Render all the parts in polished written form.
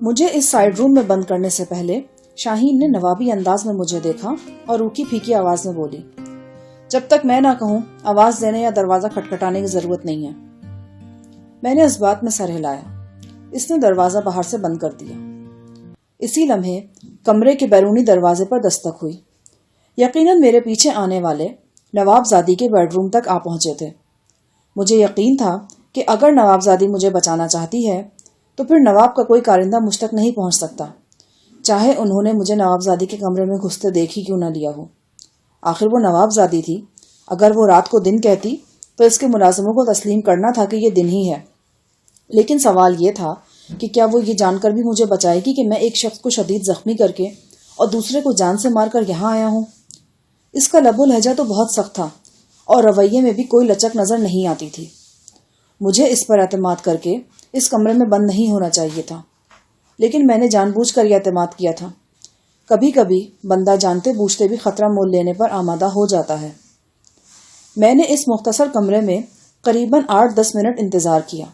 مجھے اس سائیڈ روم میں بند کرنے سے پہلے شاہین نے نوابی انداز میں مجھے دیکھا اور روکی پھیکی آواز میں بولی، جب تک میں نہ کہوں آواز دینے یا دروازہ کھٹکھٹانے کی ضرورت نہیں ہے۔ میں نے اس بات میں سر ہلایا۔ اس نے دروازہ باہر سے بند کر دیا۔ اسی لمحے کمرے کے بیرونی دروازے پر دستک ہوئی۔ یقیناً میرے پیچھے آنے والے نواب زادی کے بیڈ روم تک آ پہنچے تھے۔ مجھے یقین تھا کہ اگر نواب زادی مجھے بچانا چاہتی ہے تو پھر نواب کا کوئی کارندہ مجھ تک نہیں پہنچ سکتا، چاہے انہوں نے مجھے نواب زادی کے کمرے میں گھستے دیکھ ہی کیوں نہ لیا ہو۔ آخر وہ نواب زادی تھی۔ اگر وہ رات کو دن کہتی تو اس کے ملازموں کو تسلیم کرنا تھا کہ یہ دن ہی ہے، لیکن سوال یہ تھا کہ کیا وہ یہ جان کر بھی مجھے بچائے گی کہ میں ایک شخص کو شدید زخمی کر کے اور دوسرے کو جان سے مار کر یہاں آیا ہوں۔ اس کا لب و لہجہ تو بہت سخت تھا اور رویے میں بھی کوئی لچک نظر نہیں آتی تھی۔ مجھے اس پر اعتماد کر کے اس کمرے میں بند نہیں ہونا چاہیے تھا، لیکن میں نے جان بوجھ کر یہ اعتماد کیا تھا۔ کبھی کبھی بندہ جانتے بوجھتے بھی خطرہ مول لینے پر آمادہ ہو جاتا ہے۔ میں نے اس مختصر کمرے میں قریباً 8-10 منٹ انتظار کیا۔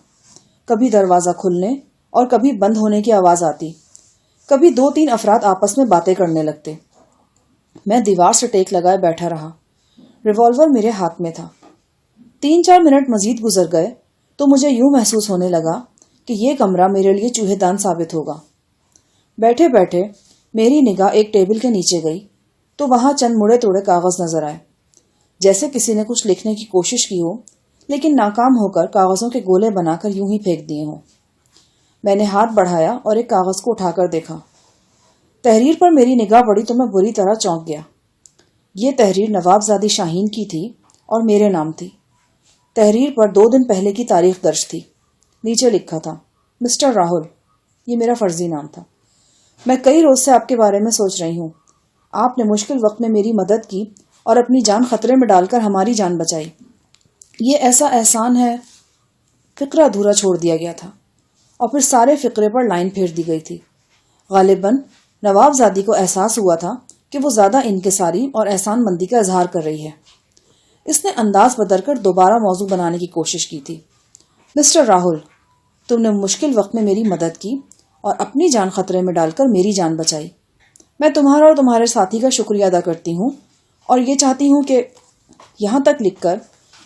کبھی دروازہ کھلنے اور کبھی بند ہونے کی آواز آتی، کبھی 2-3 افراد آپس میں باتیں کرنے لگتے۔ میں دیوار سے ٹیک لگائے بیٹھا رہا۔ ریوالور میرے ہاتھ میں تھا۔ 3-4 منٹ مزید گزر گئے تو مجھے یوں محسوس ہونے لگا کہ یہ کمرہ میرے لیے چوہے دان ثابت ہوگا۔ بیٹھے بیٹھے میری نگاہ ایک ٹیبل کے نیچے گئی تو وہاں چند مڑے توڑے کاغذ نظر آئے، جیسے کسی نے کچھ لکھنے کی کوشش کی ہو لیکن ناکام ہو کر کاغذوں کے گولے بنا کر یوں ہی پھینک دیے ہوں۔ میں نے ہاتھ بڑھایا اور ایک کاغذ کو اٹھا کر دیکھا۔ تحریر پر میری نگاہ پڑی تو میں بری طرح چونک گیا۔ یہ تحریر نواب زادی شاہین کی تھی اور میرے نام تھی۔ تحریر پر 2 دن پہلے کی تاریخ درج تھی۔ نیچے لکھا تھا، مسٹر راہل، یہ میرا فرضی نام تھا، میں کئی روز سے آپ کے بارے میں سوچ رہی ہوں۔ آپ نے مشکل وقت میں میری مدد کی اور اپنی جان خطرے میں ڈال کر ہماری جان بچائی۔ یہ ایسا احسان ہے۔ فقرہ ادھورا چھوڑ دیا گیا تھا اور پھر سارے فقرے پر لائن پھیر دی گئی تھی۔ غالباً نواب زادی کو احساس ہوا تھا کہ وہ زیادہ انکساری اور احسان مندی کا اظہار کر رہی ہے۔ اس نے انداز بدل کر دوبارہ موضوع بنانے کی کوشش کی تھی۔ مسٹر راہل، تم نے مشکل وقت میں میری مدد کی اور اپنی جان خطرے میں ڈال کر میری جان بچائی۔ میں تمہارا اور تمہارے ساتھی کا شکریہ ادا کرتی ہوں اور یہ چاہتی ہوں کہ یہاں تک لکھ کر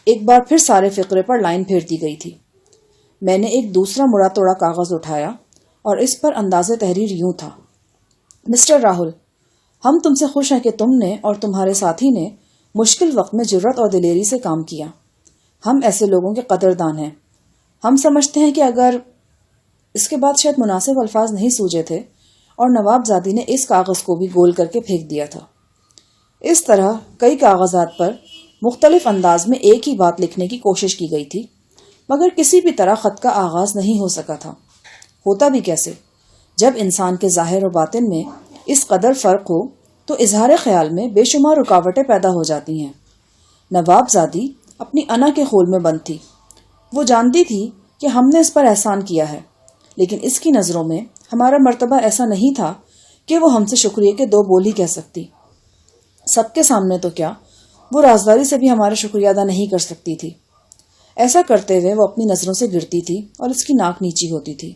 ایک بار پھر سارے فقرے پر لائن پھیر دی گئی تھی۔ میں نے ایک دوسرا مڑا توڑا کاغذ اٹھایا اور اس پر انداز تحریر یوں تھا، مسٹر راہل، ہم تم سے خوش ہیں کہ تم نے اور تمہارے ساتھی نے مشکل وقت میں جرات اور دلیری سے کام کیا۔ ہم ایسے لوگوں کے قدردان ہیں۔ ہم سمجھتے ہیں کہ اگر اس کے بعد شاید مناسب الفاظ نہیں سوجے تھے اور نواب زادی نے اس کاغذ کو بھی گول کر کے پھینک دیا تھا۔ اس طرح کئی کاغذات پر مختلف انداز میں ایک ہی بات لکھنے کی کوشش کی گئی تھی، مگر کسی بھی طرح خط کا آغاز نہیں ہو سکا تھا۔ ہوتا بھی کیسے؟ جب انسان کے ظاہر و باطن میں اس قدر فرق ہو تو اظہار خیال میں بے شمار رکاوٹیں پیدا ہو جاتی ہیں۔ نواب زادی اپنی انا کے خول میں بند تھی۔ وہ جانتی تھی کہ ہم نے اس پر احسان کیا ہے، لیکن اس کی نظروں میں ہمارا مرتبہ ایسا نہیں تھا کہ وہ ہم سے شکریہ کے 2 بول ہی کہہ سکتی۔ سب کے سامنے تو کیا، وہ رازداری سے بھی ہمارا شکریہ ادا نہیں کر سکتی تھی۔ ایسا کرتے ہوئے وہ اپنی نظروں سے گرتی تھی اور اس کی ناک نیچی ہوتی تھی۔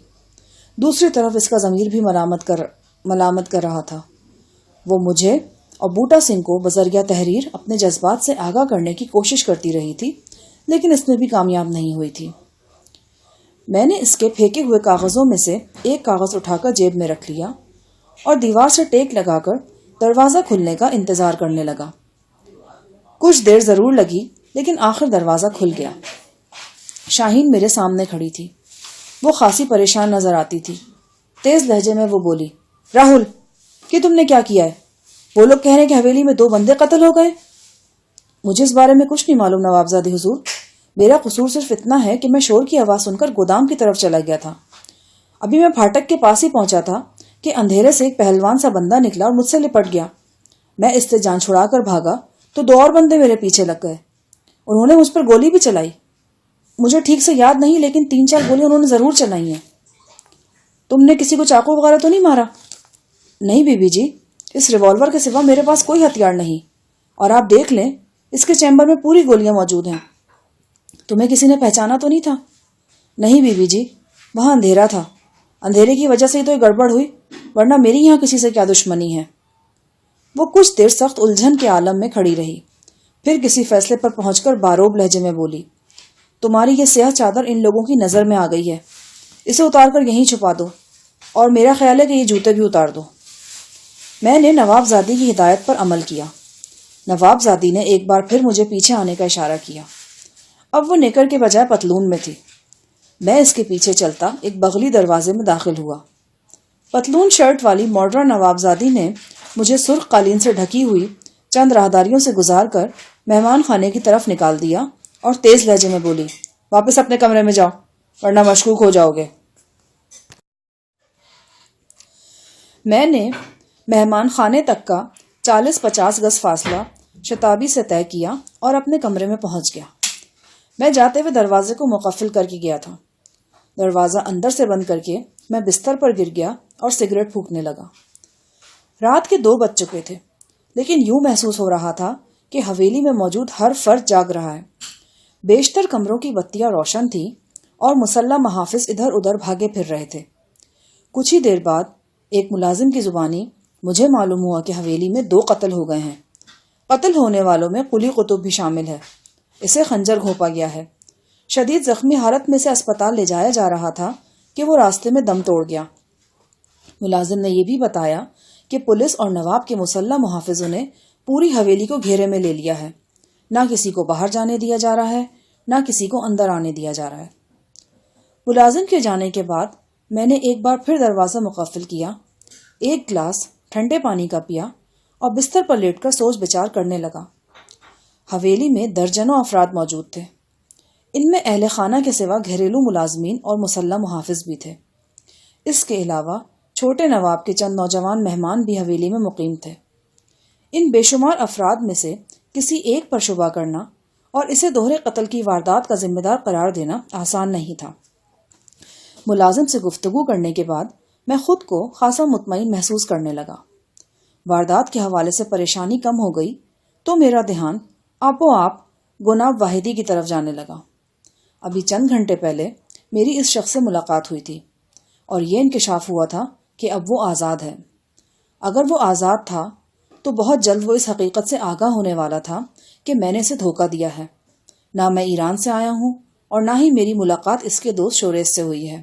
دوسری طرف اس کا ضمیر بھی ملامت کر رہا تھا۔ وہ مجھے اور بوٹا سنگھ کو بذریعہ تحریر اپنے جذبات سے آگاہ کرنے کی کوشش کرتی رہی تھی، لیکن اس میں بھی کامیاب نہیں ہوئی تھی۔ میں نے اس کے پھینکے ہوئے کاغذوں میں سے ایک کاغذ اٹھا کر جیب میں رکھ لیا اور دیوار سے ٹیک لگا کر دروازہ کھلنے کا انتظار کرنے لگا۔ کچھ دیر ضرور لگی، لیکن آخر دروازہ کھل گیا۔ شاہین میرے سامنے کھڑی تھی۔ وہ خاصی پریشان نظر آتی تھی۔ تیز لہجے میں وہ بولی، راہل، کہ تم نے کیا کیا ہے؟ وہ لوگ کہہ رہے ہیں کہ حویلی میں 2 بندے قتل ہو گئے۔ مجھے اس بارے میں کچھ نہیں معلوم نوابزادی حضور۔ میرا قصور صرف اتنا ہے کہ میں شور کی آواز سن کر گودام کی طرف چلا گیا تھا۔ ابھی میں پھاٹک کے پاس ہی پہنچا تھا کہ اندھیرے سے ایک پہلوان سا بندہ نکلا اور مجھ سے لپٹ گیا۔ میں اس سے جان چھڑا کر بھاگا تو 2 اور بندے میرے پیچھے لگ گئے۔ انہوں نے مجھ پر گولی بھی چلائی۔ مجھے ٹھیک سے یاد نہیں، لیکن 3-4 گولیاں انہوں نے ضرور چلائی ہیں۔ تم نے کسی کو چاقو وغیرہ تو نہیں مارا؟ نہیں بی بی جی، اس ریوالور کے سوا میرے پاس کوئی ہتھیار نہیں، اور آپ دیکھ لیں اس کے چیمبر میں پوری گولیاں موجود ہیں۔ تمہیں کسی نے پہچانا تو نہیں تھا؟ نہیں بی بی جی، وہاں اندھیرا تھا، اندھیرے کی وجہ سے ہی تو یہ گڑبڑ ہوئی، ورنہ میری یہاں کسی سے کیا دشمنی ہے؟ وہ کچھ دیر سخت الجھن کے عالم میں کھڑی رہی، پھر کسی فیصلے پر پہنچ کر باروب لہجے میں بولی، تمہاری یہ سیاہ چادر ان لوگوں کی نظر میں آ گئی ہے، اسے اتار کر یہیں چھپا دو، اور میرا خیال ہے کہ یہ جوتے بھی اتار دو۔ میں نے نواب زادی کی ہدایت پر عمل کیا۔ نواب زادی نے ایک بار پھر مجھے پیچھے آنے کا اشارہ کیا۔ اب وہ نکر کے بجائے پتلون میں تھی۔ میں اس کے پیچھے چلتا ایک بغلی دروازے میں داخل ہوا۔ پتلون شرٹ والی ماڈرن نواب زادی نے مجھے سرخ قالین سے ڈھکی ہوئی چند راہداریوں سے گزار کر مہمان خانے کی طرف نکال دیا اور تیز لہجے میں بولی، واپس اپنے کمرے میں جاؤ ورنہ مشکوک ہو جاؤ گے۔ میں نے مہمان خانے تک کا 40-50 گز فاصلہ شتابی سے طے کیا اور اپنے کمرے میں پہنچ گیا۔ میں جاتے ہوئے دروازے کو مقفل کر کے گیا تھا۔ دروازہ اندر سے بند کر کے میں بستر پر گر گیا اور سگریٹ پھونکنے لگا۔ رات کے 2 بج چکے تھے، لیکن یوں محسوس ہو رہا تھا کہ حویلی میں موجود ہر فرد جاگ رہا ہے۔ بیشتر کمروں کی بتیاں روشن تھیں اور مسلح محافظ ادھر ادھر بھاگے پھر رہے تھے۔ کچھ ہی دیر بعد ایک ملازم کی زبانی مجھے معلوم ہوا کہ حویلی میں 2 قتل ہو گئے ہیں۔ قتل ہونے والوں میں قلی قطب بھی شامل ہے۔ اسے خنجر گھونپا گیا ہے۔ شدید زخمی حالت میں سے اسپتال لے جایا جا رہا تھا کہ وہ راستے میں دم توڑ گیا۔ ملازم نے یہ بھی بتایا کہ پولیس اور نواب کے مسلح محافظوں نے پوری حویلی کو گھیرے میں لے لیا ہے۔ نہ کسی کو باہر جانے دیا جا رہا ہے، نہ کسی کو اندر آنے دیا جا رہا ہے۔ ملازم کے جانے کے بعد میں نے ایک بار پھر دروازہ مقفل کیا، ایک گلاس ٹھنڈے پانی کا پیا اور بستر پر لیٹ کر سوچ بچار کرنے لگا۔ حویلی میں درجنوں افراد موجود تھے۔ ان میں اہل خانہ کے سوا گھریلو ملازمین اور مسلح محافظ بھی تھے۔ اس کے علاوہ چھوٹے نواب کے چند نوجوان مہمان بھی حویلی میں مقیم تھے۔ ان بے شمار افراد میں سے کسی ایک پر شبہ کرنا اور اسے دوہرے قتل کی واردات کا ذمہ دار قرار دینا آسان نہیں تھا۔ ملازم سے گفتگو کرنے کے بعد میں خود کو خاصا مطمئن محسوس کرنے لگا۔ واردات کے حوالے سے پریشانی کم ہو گئی تو میرا دھیان آپ و آپ گناب واحدی کی طرف جانے لگا۔ ابھی چند گھنٹے پہلے میری اس شخص سے ملاقات ہوئی تھی اور یہ انکشاف ہوا تھا کہ اب وہ آزاد ہے۔ اگر وہ آزاد تھا تو بہت جلد وہ اس حقیقت سے آگاہ ہونے والا تھا کہ میں نے اسے دھوکہ دیا ہے۔ نہ میں ایران سے آیا ہوں اور نہ ہی میری ملاقات اس کے دوست شوریز سے ہوئی ہے۔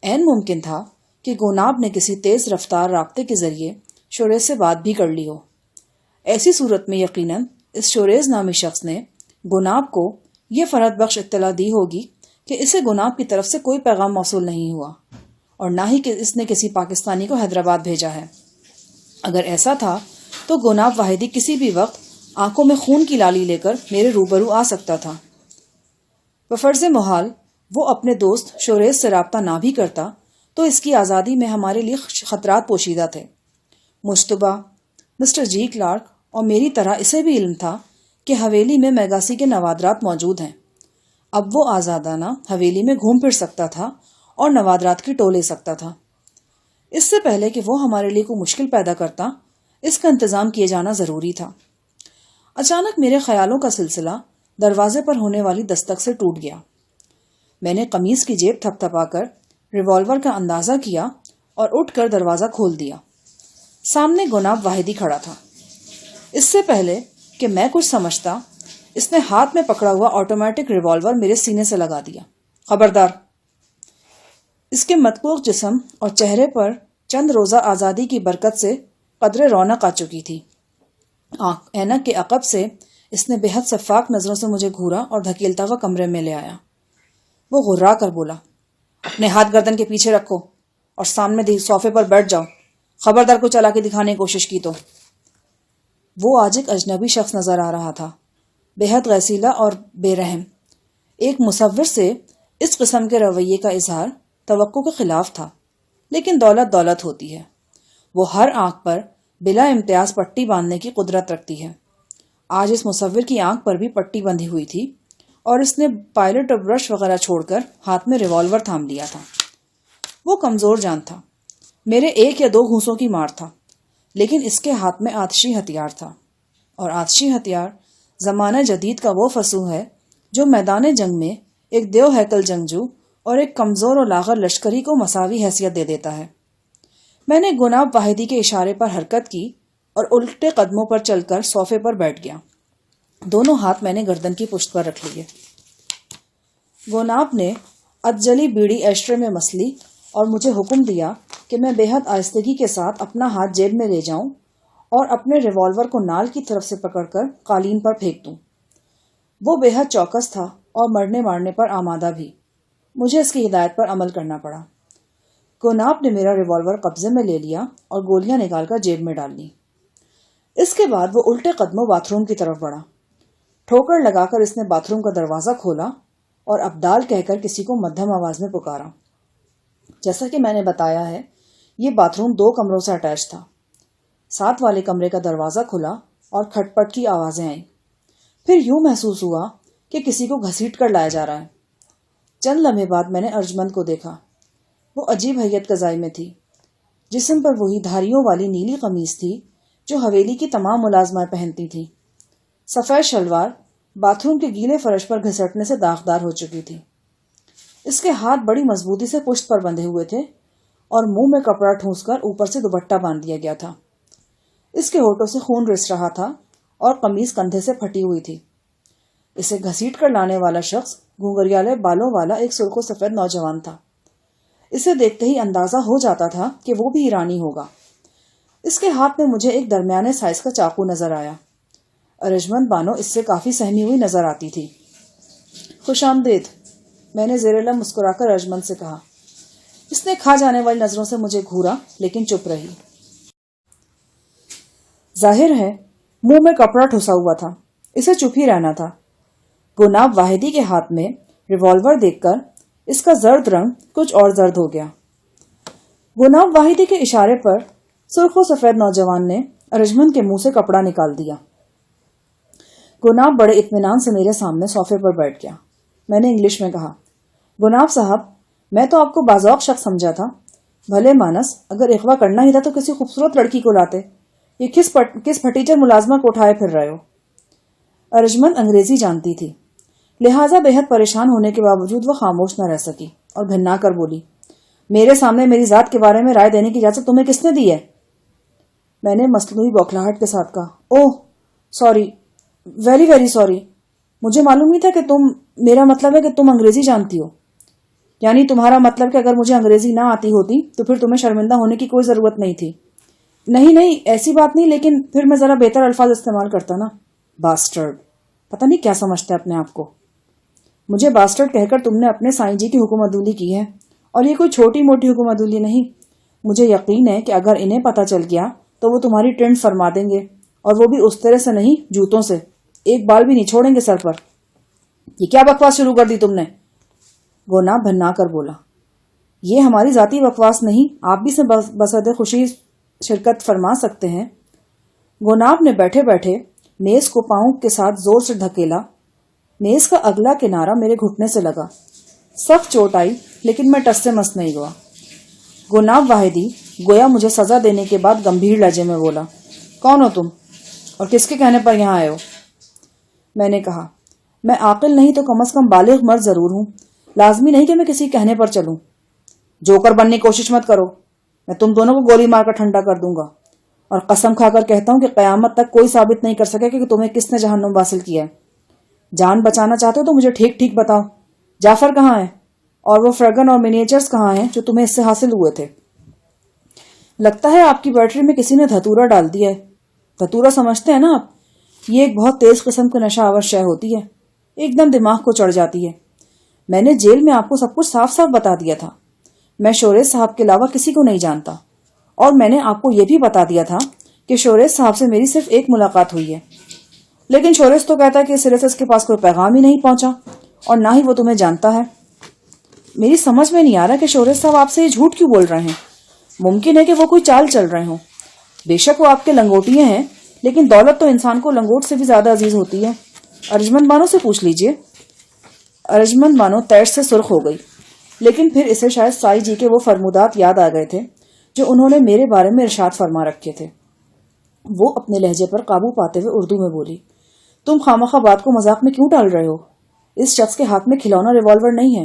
عین ممکن تھا کہ گناب نے کسی تیز رفتار رابطے کے ذریعے شوریز سے بات بھی کر لی ہو۔ ایسی صورت میں یقیناً اس شوریز نامی شخص نے گناب کو یہ فرحت بخش اطلاع دی ہوگی کہ اسے گناب کی طرف سے کوئی پیغام موصول نہیں ہوا اور نہ ہی کہ اس نے کسی پاکستانی کو حیدرآباد بھیجا ہے۔ اگر ایسا تھا تو گناب واحدی کسی بھی وقت آنکھوں میں خون کی لالی لے کر میرے روبرو آ سکتا تھا۔ بفرض محال وہ اپنے دوست شوریز سے رابطہ نہ بھی کرتا تو اس کی آزادی میں ہمارے لیے خطرات پوشیدہ تھے۔ مشتبہ مسٹر جی کلارک اور میری طرح اسے بھی علم تھا کہ حویلی میں میگاسی کے نوادرات موجود ہیں۔ اب وہ آزادانہ حویلی میں گھوم پھر سکتا تھا اور نوادرات کی ٹو لے سکتا تھا۔ اس سے پہلے کہ وہ ہمارے لیے کوئی مشکل پیدا کرتا، اس کا انتظام کیے جانا ضروری تھا۔ اچانک میرے خیالوں کا سلسلہ دروازے پر ہونے والی دستک سے ٹوٹ گیا۔ میں نے قمیص کی جیب تھپ تھپا کر ریوالور کا اندازہ کیا اور اٹھ کر دروازہ کھول دیا۔ سامنے گناب واحدی کھڑا تھا۔ اس سے پہلے کہ میں کچھ سمجھتا، اس نے ہاتھ میں پکڑا ہوا آٹومیٹک ریوالور میرے سینے سے لگا دیا۔ خبردار! اس کے مطبوع جسم اور چہرے پر چند روزہ آزادی کی برکت سے قدرے رونق آ چکی تھی۔ اینک کے عقب سے اس نے بے حد شفاف نظروں سے مجھے گھورا اور دھکیلتا ہوا کمرے میں لے آیا۔ وہ غرا کر بولا، اپنے ہاتھ گردن کے پیچھے رکھو اور سامنے صوفے پر بیٹھ جاؤ۔ خبردار کو چلا کے دکھانے کی کوشش کی تو۔ وہ آج ایک اجنبی شخص نظر آ رہا تھا، بے حد غیسیلا اور بے رحم۔ ایک مصور سے اس قسم کے رویے کا اظہار توقع کے خلاف تھا، لیکن دولت دولت ہوتی ہے۔ وہ ہر آنکھ پر بلا امتیاز پٹی باندھنے کی قدرت رکھتی ہے۔ آج اس مصور کی آنکھ پر بھی پٹی بندھی ہوئی تھی اور اس نے پائلٹ اور برش وغیرہ چھوڑ کر ہاتھ میں ریوالور تھام لیا تھا۔ وہ کمزور جان تھا، میرے 1 یا 2 گھونسوں کی مار تھا، لیکن اس کے ہاتھ میں آتشی ہتھیار تھا، اور آتشی ہتھیار زمانہ جدید کا وہ فسوں ہے جو میدان جنگ میں ایک دیو ہیکل جنگجو اور ایک کمزور اور لاغر لشکری کو مساوی حیثیت دے دیتا ہے۔ میں نے گناب واحدی کے اشارے پر حرکت کی اور الٹے قدموں پر چل کر صوفے پر بیٹھ گیا۔ دونوں ہاتھ میں نے گردن کی پشت پر رکھ لیے۔ گناب نے ادجلی بیڑی ایشٹرے میں مس لی اور مجھے حکم دیا کہ میں بے حد آہستگی کے ساتھ اپنا ہاتھ جیب میں لے جاؤں اور اپنے ریوالور کو نال کی طرف سے پکڑ کر قالین پر پھینک دوں۔ وہ بے حد چوکس تھا اور مرنے مارنے پر آمادہ بھی۔ مجھے اس کی ہدایت پر عمل کرنا پڑا۔ گناب نے میرا ریوالور قبضے میں لے لیا اور گولیاں نکال کر جیب میں ڈال لی۔ اس کے بعد وہ الٹے قدموں باتھ روم کی طرف بڑھا۔ ٹھوکر لگا کر اس نے باتھ روم کا دروازہ کھولا اور ابدال کہہ کر کسی کو مدھم آواز میں پکارا۔ جیسا کہ میں نے بتایا ہے، یہ باتھ روم 2 کمروں سے اٹیچ تھا۔ ساتھ والے کمرے کا دروازہ کھلا اور کھٹ پٹ کی آوازیں آئیں۔ پھر یوں محسوس ہوا کہ کسی کو گھسیٹ کر لایا جا رہا ہے۔ چند لمحے بعد میں نے ارجمند کو دیکھا۔ وہ عجیب حیت قضائی میں تھی۔ جسم پر وہی دھاریوں والی نیلی قمیص تھی جو حویلی کی تمام ملازمائیں پہنتی تھیں۔ سفید شلوار باتھ روم کے گیلے فرش پر گھسٹنے سے داغدار ہو چکی تھی۔ اس کے ہاتھ بڑی مضبوطی سے پشت پر بندھے ہوئے تھے اور منہ میں کپڑا ٹھونس کر اوپر سے دوپٹہ باندھ دیا گیا تھا۔ اس کے ہونٹوں سے خون رس رہا تھا اور قمیص کندھے سے پھٹی ہوئی تھی۔ اسے گھسیٹ کر لانے والا شخص گھنگریالے بالوں والا ایک سرخ و سفید نوجوان تھا۔ اسے دیکھتے ہی اندازہ ہو جاتا تھا کہ وہ بھی ایرانی ہوگا۔ اس کے ہاتھ میں مجھے ایک درمیانے سائز کا چاقو نظر آیا۔ ارجمند بانو اس سے کافی سہمی ہوئی نظر آتی تھی۔ خوش آمدید، میں نے زیر لب مسکرا کر ارجمند سے کہا۔ اس نے کھا جانے والی نظروں سے مجھے گھورا لیکن چپ رہی۔ ظاہر ہے منہ میں کپڑا ٹھسا ہوا تھا، اسے چپ ہی رہنا تھا۔ گناب واحدی کے ہاتھ میں ریوالور دیکھ کر اس کا زرد رنگ کچھ اور زرد ہو گیا۔ گناب واحدی کے اشارے پر سرخ و سفید نوجوان نے ارجمند کے منہ سے کپڑا نکال دیا۔ گناب بڑے اطمینان سے میرے سامنے صوفے پر بیٹھ گیا۔ میں نے انگلش میں کہا، گناب صاحب، میں تو آپ کو باذوق شخص سمجھا تھا۔ بھلے مانس، اگر اغوا کرنا ہی تھا تو کسی خوبصورت لڑکی کو لاتے۔ یہ کس پھٹیچر ملازمہ کو اٹھائے پھر رہے ہو؟ ارجمند انگریزی جانتی تھی، لہٰذا بے حد پریشان ہونے کے باوجود وہ خاموش نہ رہ سکی اور گھننا کر بولی، میرے سامنے میری ذات کے بارے میں رائے دینے کی اجازت تمہیں کس نے دی ہے؟ میں نے مصنوعی بوکھلاہٹ کے ساتھ کہا، اوہ سوری، ویری ویری سوری، مجھے معلوم نہیں تھا کہ میرا مطلب ہے کہ تم انگریزی جانتی ہو۔ یعنی تمہارا مطلب کہ اگر مجھے انگریزی نہ آتی ہوتی تو پھر تمہیں شرمندہ ہونے کی کوئی ضرورت نہیں تھی۔ نہیں ایسی بات نہیں، لیکن پھر میں ذرا بہتر الفاظ استعمال کرتا نا۔ باسٹرڈ، پتہ نہیں کیا سمجھتے اپنے آپ کو۔ مجھے باسٹرڈ کہہ کر تم نے اپنے سائیں جی کی حکم عدولی کی ہے، اور یہ کوئی چھوٹی موٹی حکم عدولی نہیں۔ مجھے یقین ہے کہ اگر انہیں پتہ چل گیا تو وہ تمہاری ٹرینڈ فرما دیں گے، اور وہ بھی اس طرح سے نہیں، جوتوں سے، ایک بال بھی نہیں چھوڑیں گے سر پر۔ یہ کیا بکواس شروع کر دی تم نے؟ گناب بھنا کر بولا، یہ ہماری ذاتی بکواس نہیں، آپ بھی سے بصد خوشی شرکت فرما سکتے ہیں۔ گناب نے بیٹھے بیٹھے میز کو پاؤں کے ساتھ زور سے دھکیلا۔ میز کا اگلا کنارہ میرے گھٹنے سے لگا۔ سخت چوٹ آئی لیکن میں ٹس سے مس نہیں ہوا۔ گناب واحدی گویا مجھے سزا دینے کے بعد گمبھیر لہجے میں بولا، کون ہو تم اور کس کے کہنے پر یہاں آئے ہو؟ میں نے کہا، میں عاقل نہیں تو کم از کم بالغ مرد ضرور ہوں، لازمی نہیں کہ میں کسی کہنے پر چلوں۔ جوکر بننے کی کوشش مت کرو، میں تم دونوں کو گولی مار کر ٹھنڈا کر دوں گا، اور قسم کھا کر کہتا ہوں کہ قیامت تک کوئی ثابت نہیں کر سکے کہ تمہیں کس نے جہنم واصل کیا ہے۔ جان بچانا چاہتے ہو تو مجھے ٹھیک ٹھیک بتاؤ، جعفر کہاں ہے اور وہ فرگن اور منیچرز کہاں ہیں جو تمہیں اس سے حاصل ہوئے تھے؟ لگتا ہے آپ کی بیٹری میں کسی نے دھتورا ڈال دیا ہے۔ دھتورا سمجھتے ہیں نا آپ؟ یہ ایک بہت تیز قسم کی نشہ آور شے ہوتی ہے، ایک دم دماغ کو چڑھ جاتی ہے۔ میں نے جیل میں آپ کو سب کچھ صاف صاف بتا دیا تھا۔ میں شوریز صاحب کے علاوہ کسی کو نہیں جانتا، اور میں نے آپ کو یہ بھی بتا دیا تھا کہ شوریز صاحب سے میری صرف ایک ملاقات ہوئی ہے، لیکن شوریز تو کہتا ہے کہ سرے سے اس کے پاس کوئی پیغام ہی نہیں پہنچا، اور نہ ہی وہ تمہیں جانتا ہے۔ میری سمجھ میں نہیں آ رہا کہ شوریز صاحب آپ سے یہ جھوٹ کیوں بول رہے ہیں۔ ممکن ہے کہ وہ کوئی چال چل رہے ہوں۔ بے شک وہ آپ کے لنگوٹیے ہیں، لیکن دولت تو انسان کو لنگوٹ سے بھی زیادہ عزیز ہوتی ہے۔ ارجمند بانو سے پوچھ لیجئے۔ ارجمند بانو تیش سے سرخ ہو گئی، لیکن پھر اسے شاید سائی جی کے وہ فرمودات یاد آ گئے تھے جو انہوں نے میرے بارے میں ارشاد فرما رکھے تھے۔ وہ اپنے لہجے پر قابو پاتے ہوئے اردو میں بولی، تم خامخواہ بات کو مذاق میں کیوں ڈال رہے ہو؟ اس شخص کے ہاتھ میں کھلونا ریوالور نہیں ہے۔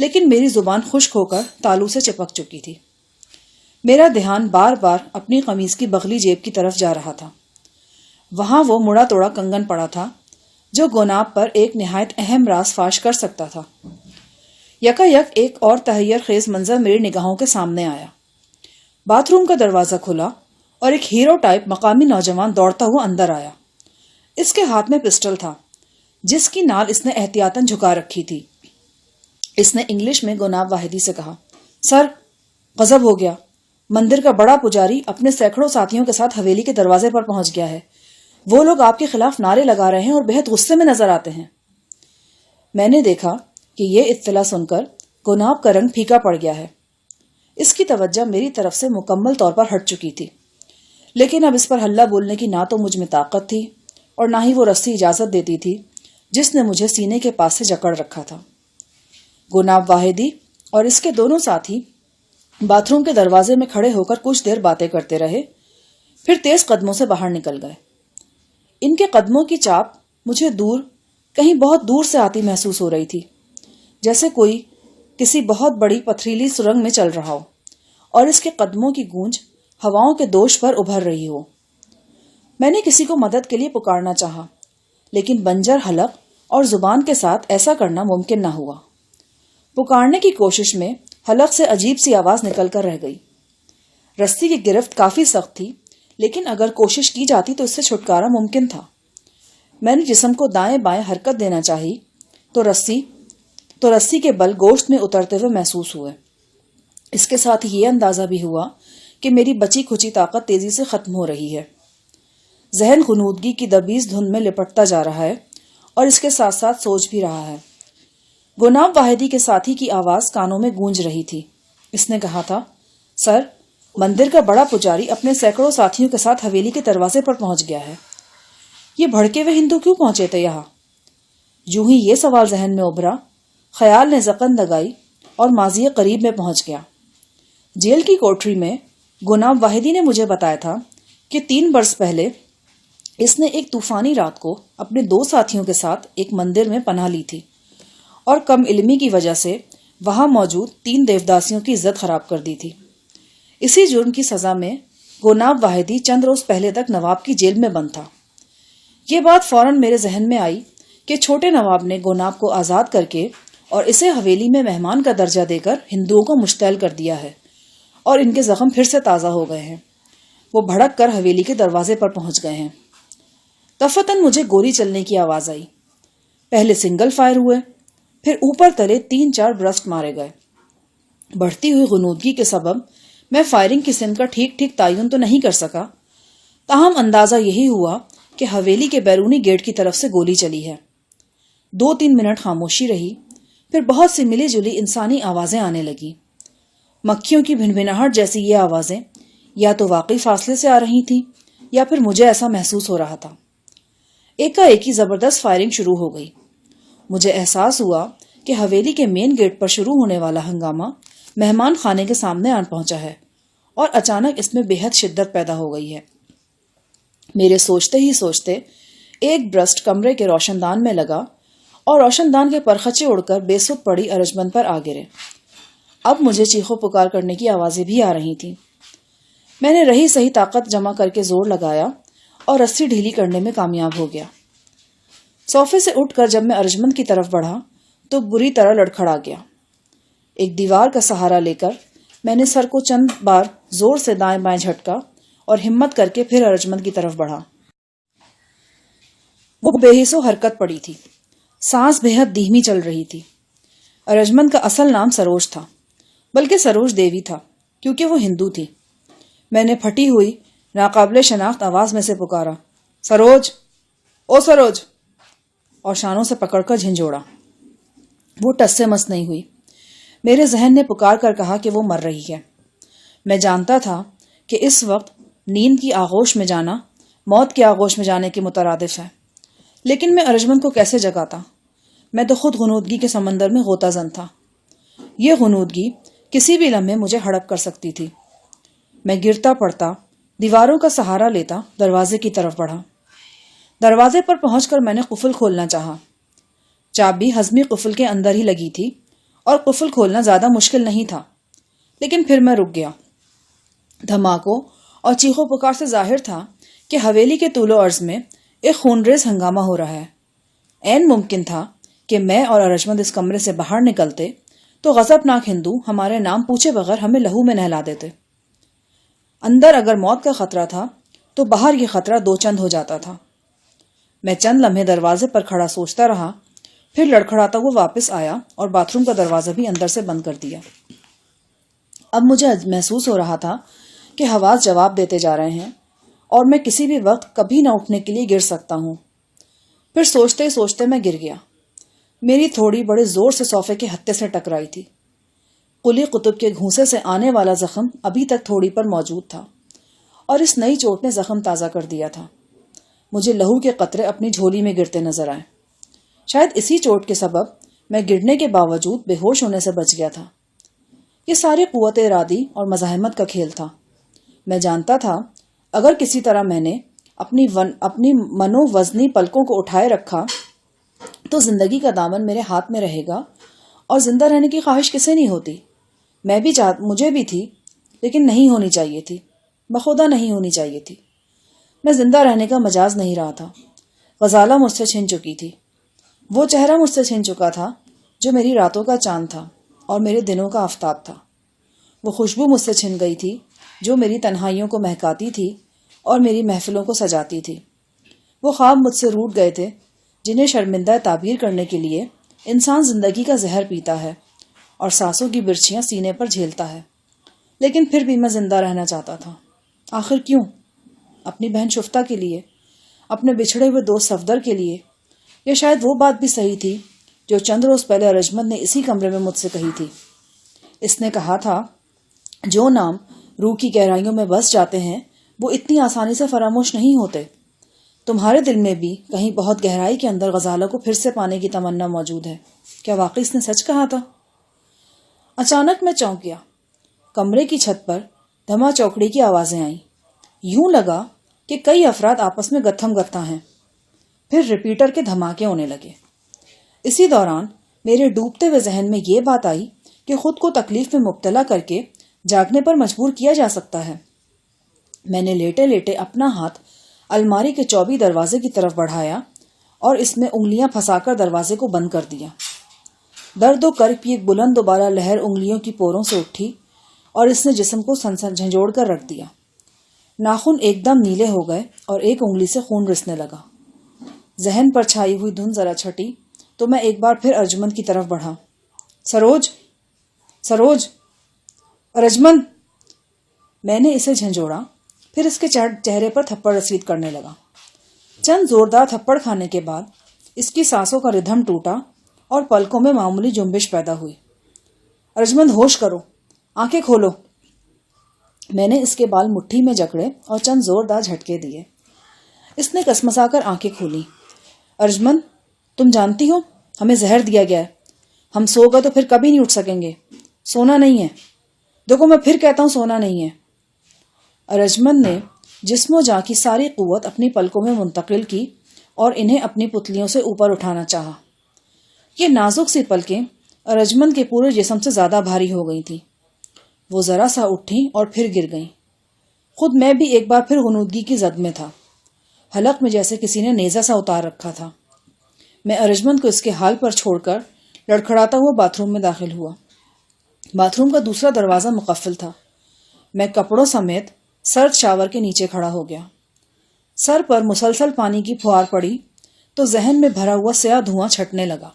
لیکن میری زبان خشک ہو کر تالو سے چپک چکی تھی۔ میرا دھیان بار بار اپنی قمیض کی بغلی جیب کی طرف جا رہا تھا۔ وہاں وہ مڑا توڑا کنگن پڑا تھا جو گوناب پر ایک نہایت اہم راز فاش کر سکتا تھا۔ یکا یک ایک اور تحیر خیز منظر میری نگاہوں کے سامنے آیا۔ باتھ روم کا دروازہ کھلا اور ایک ہیرو ٹائپ مقامی نوجوان دوڑتا ہوا اندر آیا۔ اس کے ہاتھ میں پسٹل تھا جس کی نال اس نے احتیاطاً جھکا رکھی تھی۔ اس نے انگلش میں گوناب واحدی سے کہا، سر، غضب ہو گیا، مندر کا بڑا پجاری اپنے سینکڑوں ساتھیوں کے ساتھ حویلی کے دروازے پر پہنچ گیا ہے۔ وہ لوگ آپ کے خلاف نعرے لگا رہے ہیں اور بہت غصے میں نظر آتے ہیں۔ میں نے دیکھا کہ یہ اطلاع سن کر گوناب کا رنگ پھیکا پڑ گیا ہے۔ اس کی توجہ میری طرف سے مکمل طور پر ہٹ چکی تھی، لیکن اب اس پر ہلہ بولنے کی نہ تو مجھ میں طاقت تھی اور نہ ہی وہ رسی اجازت دیتی تھی جس نے مجھے سینے کے پاس سے جکڑ رکھا تھا۔ گوناب واحدی اور اس کے دونوں ساتھی باتھ روم کے دروازے میں کھڑے ہو کر کچھ دیر باتیں کرتے رہے، پھر تیز قدموں سے باہر نکل گئے۔ ان کے قدموں کی چاپ مجھے دور، کہیں بہت دور سے آتی محسوس ہو رہی تھی، جیسے کوئی کسی بہت بڑی پتھریلی سرنگ میں چل رہا ہو اور اس کے قدموں کی گونج ہواؤں کے دوش پر ابھر رہی ہو۔ میں نے کسی کو مدد کے لیے پکارنا چاہا، لیکن بنجر حلق اور زبان کے ساتھ ایسا کرنا ممکن نہ ہوا۔ پکارنے کی کوشش میں حلق سے عجیب سی آواز نکل کر رہ گئی۔ رسی کی گرفت کافی سخت تھی، لیکن اگر کوشش کی جاتی تو اس سے چھٹکارا ممکن تھا۔ میں نے جسم کو دائیں بائیں حرکت دینا چاہی تو رسی کے بل گوشت میں اترتے ہوئے محسوس ہوئے۔ اس کے ساتھ یہ اندازہ بھی ہوا کہ میری بچی کھچی طاقت تیزی سے ختم ہو رہی ہے۔ ذہن غنودگی کی دبیز دھند میں لپٹتا جا رہا ہے اور اس کے ساتھ ساتھ سوچ بھی رہا ہے۔ گوناب واحدی کے ساتھی کی آواز کانوں میں گونج رہی تھی۔ اس نے کہا تھا، سر، مندر کا بڑا پجاری اپنے سینکڑوں ساتھیوں کے ساتھ حویلی کے دروازے پر پہنچ گیا ہے۔ یہ بھڑکے ہوئے ہندو کیوں پہنچے تھے یہاں؟ یوں ہی یہ سوال ذہن میں ابھرا، خیال نے زکن لگائی اور ماضی قریب میں پہنچ گیا۔ جیل کی کوٹری میں گوناب واحدی نے مجھے بتایا تھا کہ 3 برس پہلے اس نے ایک طوفانی رات کو اپنے 2 ساتھیوں کے ساتھ ایک مندر میں پناہ لی تھی اور کم علمی کی وجہ سے وہاں موجود 3 دیوداسیوں کی عزت خراب کر دی تھی۔ اسی جرم کی سزا میں گوناب واحدی چند روز پہلے تک نواب کی جیل میں بند تھا۔ یہ بات فوراً میرے ذہن میں آئی کہ چھوٹے نواب نے گوناب کو آزاد کر کے اور اسے حویلی میں مہمان کا درجہ دے کر ہندوؤں کو مشتعل کر دیا ہے اور ان کے زخم پھر سے تازہ ہو گئے ہیں۔ وہ بھڑک کر حویلی کے دروازے پر پہنچ گئے ہیں۔ دفتن مجھے گولی چلنے کی آواز آئی۔ پہلے سنگل فائر ہوئے، پھر اوپر تلے 3-4 برسٹ مارے گئے۔ بڑھتی ہوئی غنودگی کے سبب میں فائرنگ کی سمت کا ٹھیک تعین تو نہیں کر سکا، تاہم اندازہ یہی ہوا کہ حویلی کے بیرونی گیٹ کی طرف سے گولی چلی ہے۔ 2-3 منٹ خاموشی رہی، پھر بہت سی ملی جلی انسانی آوازیں آنے لگی۔ مکھیوں کی بھنبھناہٹ جیسی یہ آوازیں یا تو واقعی فاصلے سے آ رہی تھیں یا پھر مجھے ایسا محسوس ہو رہا تھا۔ ایک زبردست فائرنگ شروع ہو گئی۔ مجھے احساس ہوا کہ حویلی کے مین گیٹ پر شروع ہونے والا ہنگامہ مہمان خانے کے سامنے آن پہنچا ہے اور اچانک اس میں بے حد شدت پیدا ہو گئی ہے۔ میرے سوچتے ہی سوچتے ایک برسٹ کمرے کے روشن دان میں لگا اور روشن دان کے پرخچے اڑ کر بے سود پڑی ارجمند پر آ گرے۔ اب مجھے چیخو پکار کرنے کی آوازیں بھی آ رہی تھیں۔ میں نے رہی صحیح طاقت جمع کر کے زور لگایا اور رسی ڈھیلی کرنے میں کامیاب ہو گیا۔ صوفے سے اٹھ کر جب میں ارجمند کی طرف بڑھا تو بری طرح لڑکھڑا گیا۔ ایک دیوار کا سہارا لے کر میں نے سر کو چند بار زور سے دائیں بائیں جھٹکا اور ہمت کر کے پھر ارجمند کی طرف بڑھا۔ وہ بے حس و حرکت پڑی تھی، سانس بے حد دھیمی چل رہی تھی۔ ارجمند کا اصل نام سروج تھا، بلکہ سروج دیوی تھا کیونکہ وہ ہندو تھی۔ میں نے پھٹی ہوئی ناقابل شناخت آواز میں سے پکارا، سروج، او سروج، اور شانوں سے پکڑ کر جھنجھوڑا۔ وہ ٹس سے مس نہیں ہوئی۔ میرے ذہن نے پکار کر کہا کہ وہ مر رہی ہے۔ میں جانتا تھا کہ اس وقت نیند کی آغوش میں جانا موت کی آغوش میں جانے کے مترادف ہے، لیکن میں ارجمند کو کیسے جگاتا؟ میں تو خود غنودگی کے سمندر میں غوطہ زن تھا۔ یہ غنودگی کسی بھی لمحے مجھے ہڑپ کر سکتی تھی۔ میں گرتا پڑتا، دیواروں کا سہارا لیتا دروازے کی طرف بڑھا۔ دروازے پر پہنچ کر میں نے قفل کھولنا چاہا۔ چابی ہضمی قفل کے اندر ہی لگی تھی اور قفل کھولنا زیادہ مشکل نہیں تھا، لیکن پھر میں رک گیا۔ دھماکوں اور چیخوں پکار سے ظاہر تھا کہ حویلی کے طول و عرض میں ایک خونریز ہنگامہ ہو رہا ہے۔ عین ممکن تھا کہ میں اور ارجمند اس کمرے سے باہر نکلتے تو غضبناک ہندو ہمارے نام پوچھے بغیر ہمیں لہو میں نہلا دیتے۔ اندر اگر موت کا خطرہ تھا تو باہر یہ خطرہ دو چند ہو جاتا تھا۔ میں چند لمحے دروازے پر کھڑا سوچتا رہا، پھر لڑکھڑاتا ہوا واپس آیا اور باتھ روم کا دروازہ بھی اندر سے بند کر دیا۔ اب مجھے محسوس ہو رہا تھا کہ حواس جواب دیتے جا رہے ہیں اور میں کسی بھی وقت کبھی نہ اٹھنے کے لیے گر سکتا ہوں۔ پھر سوچتے سوچتے میں گر گیا۔ میری تھوڑی بڑے زور سے صوفے کے ہتھے سے ٹکرائی تھی۔ قلی قطب کے گھونسے سے آنے والا زخم ابھی تک تھوڑی پر موجود تھا اور اس نئی چوٹ نے زخم تازہ کر دیا تھا۔ مجھے لہو کے قطرے اپنی جھولی میں گرتے نظر آئے۔ شاید اسی چوٹ کے سبب میں گرنے کے باوجود بے ہوش ہونے سے بچ گیا تھا۔ یہ ساری قوت ارادی اور مزاحمت کا کھیل تھا۔ میں جانتا تھا اگر کسی طرح میں نے اپنی منو وزنی پلکوں کو اٹھائے رکھا تو زندگی کا دامن میرے ہاتھ میں رہے گا، اور زندہ رہنے کی خواہش کسے نہیں ہوتی؟ مجھے بھی تھی، لیکن نہیں ہونی چاہیے تھی، بخدا نہیں ہونی چاہیے تھی۔ میں زندہ رہنے کا مجاز نہیں رہا تھا۔ غزالہ مجھ سے چھن چکی تھی، وہ چہرہ مجھ سے چھن چکا تھا جو میری راتوں کا چاند تھا اور میرے دنوں کا آفتاب تھا۔ وہ خوشبو مجھ سے چھن گئی تھی جو میری تنہائیوں کو مہکاتی تھی اور میری محفلوں کو سجاتی تھی۔ وہ خواب مجھ سے روٹ گئے تھے جنہیں شرمندہ تعبیر کرنے کے لیے انسان زندگی کا زہر پیتا ہے اور سانسوں کی برچھیاں سینے پر جھیلتا ہے، لیکن پھر بھی میں زندہ رہنا چاہتا تھا۔ آخر کیوں؟ اپنی بہن شفتہ کے لیے، اپنے بچھڑے ہوئے دوست صفدر کے لیے، یا شاید وہ بات بھی صحیح تھی جو چند روز پہلے ارجمند نے اسی کمرے میں مجھ سے کہی تھی۔ اس نے کہا تھا جو نام روح کی گہرائیوں میں بس جاتے ہیں وہ اتنی آسانی سے فراموش نہیں ہوتے۔ تمہارے دل میں بھی کہیں بہت گہرائی کے اندر غزالہ کو پھر سے پانے کی تمنا موجود ہے۔ کیا واقعی اس نے سچ کہا تھا؟ اچانک میں چونک گیا۔ کمرے کی چھت پر دھما چوکڑی کی آوازیں آئیں۔ یوں لگا کہ کئی افراد آپس میں گتھم گتھا ہیں۔ پھر ریپیٹر کے دھماکے ہونے لگے۔ اسی دوران میرے ڈوبتے ہوئے ذہن میں یہ بات آئی کہ خود کو تکلیف میں مبتلا کر کے جاگنے پر مجبور کیا جا سکتا ہے۔ میں نے لیٹے لیٹے اپنا ہاتھ الماری کے چوبی دروازے کی طرف بڑھایا اور اس میں انگلیاں پھنسا کر دروازے کو بند کر دیا۔ درد و کرب کی ایک بلند و بالا لہر انگلیوں کی پوروں سے اٹھی اور اس نے جسم کو جھنجھوڑ کر رکھ دیا۔ ناخن ایک دم نیلے ہو گئے اور ایک انگلی سے خون رسنے لگا۔ ذہن پر چھائی ہوئی دھند ذرا چھٹی تو میں ایک بار پھر ارجمند کی طرف بڑھا۔ سروج، ارجمند! میں نے اسے جھنجھوڑا، پھر اس کے چہرے پر تھپڑ رسید کرنے لگا۔ چند زوردار تھپڑ کھانے کے بعد اس کی سانسوں کا ردھم ٹوٹا اور پلکوں میں معمولی جنبش پیدا ہوئی۔ ارجمند، ہوش کرو، آنکھیں کھولو۔ میں نے اس کے بال مٹھی میں جکڑے اور چند زوردار جھٹکے دیے۔ اس نے کسمسا کر آنکھیں کھولی۔ ارجمند، تم جانتی ہو ہمیں زہر دیا گیا ہے، ہم سو گئے تو پھر کبھی نہیں اٹھ سکیں گے، سونا نہیں ہے، دیکھو میں پھر کہتا ہوں سونا نہیں ہے۔ ارجمند نے جسم و جاں کی ساری قوت اپنی پلکوں میں منتقل کی اور انہیں اپنی پتلیوں سے اوپر اٹھانا چاہا۔ یہ نازک سی پلکیں ارجمند کے پورے جسم سے زیادہ بھاری ہو گئی تھیں۔ وہ ذرا سا اٹھیں اور پھر گر گئیں۔ خود میں بھی ایک بار پھر غنودگی کی زد میں تھا۔ حلق میں جیسے کسی نے نیزہ سا اتار رکھا تھا۔ میں ارجمند کو اس کے حال پر چھوڑ کر لڑکھڑاتا ہوا باتھ روم میں داخل ہوا۔ باتھ روم کا دوسرا دروازہ مقفل تھا۔ میں کپڑوں سمیت سرد شاور کے نیچے کھڑا ہو گیا۔ سر پر مسلسل پانی کی پھوار پڑی تو ذہن میں بھرا ہوا سیاہ دھواں چھٹنے لگا۔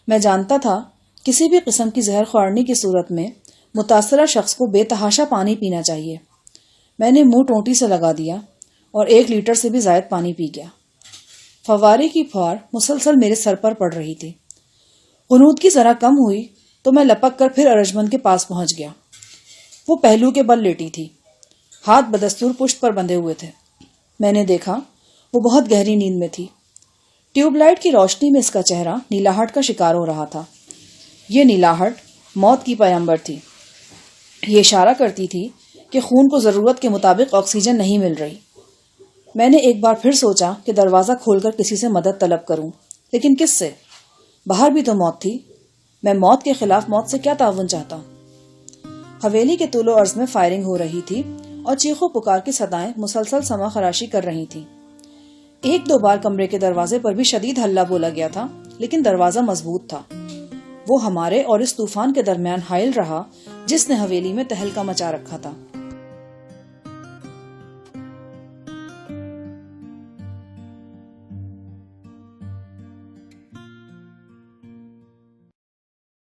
میں جانتا تھا کسی بھی قسم کی زہر خوارنی کی صورت میں متاثرہ شخص کو بے تحاشا پانی پینا چاہیے۔ میں نے منہ ٹونٹی سے لگا دیا اور 1 لیٹر سے بھی زائد پانی پی گیا۔ فوارے کی پھوار مسلسل میرے سر پر پڑ رہی تھی۔ غنودگی ذرا کم ہوئی تو میں لپک کر پھر ارجمند کے پاس پہنچ گیا۔ وہ پہلو کے بل لیٹی تھی، ہاتھ بدستور پشت پر بندھے ہوئے تھے۔ میں نے دیکھا وہ بہت گہری نیند میں تھی۔ ٹیوب لائٹ کی روشنی میں اس کا چہرہ نیلاہٹ کا شکار ہو رہا تھا۔ یہ نیلاہٹ موت کی پیمبر تھی۔ یہ اشارہ کرتی تھی کہ خون کو ضرورت کے مطابق آکسیجن نہیں مل رہی۔ میں نے ایک بار پھر سوچا کہ دروازہ کھول کر کسی سے مدد طلب کروں، لیکن کس سے؟ باہر بھی تو موت تھی۔ میں موت کے خلاف موت سے کیا تعاون چاہتا؟ حویلی کے طول و عرض میں فائرنگ ہو رہی تھی اور چیخ و پکار کی صدائیں مسلسل سما خراشی کر رہی تھیں۔ ایک دو بار کمرے کے دروازے پر بھی شدید ہلہ بولا گیا تھا، لیکن دروازہ مضبوط تھا۔ وہ ہمارے اور اس طوفان کے درمیان حائل رہا جس نے حویلی میں تہلکہ مچا رکھا تھا۔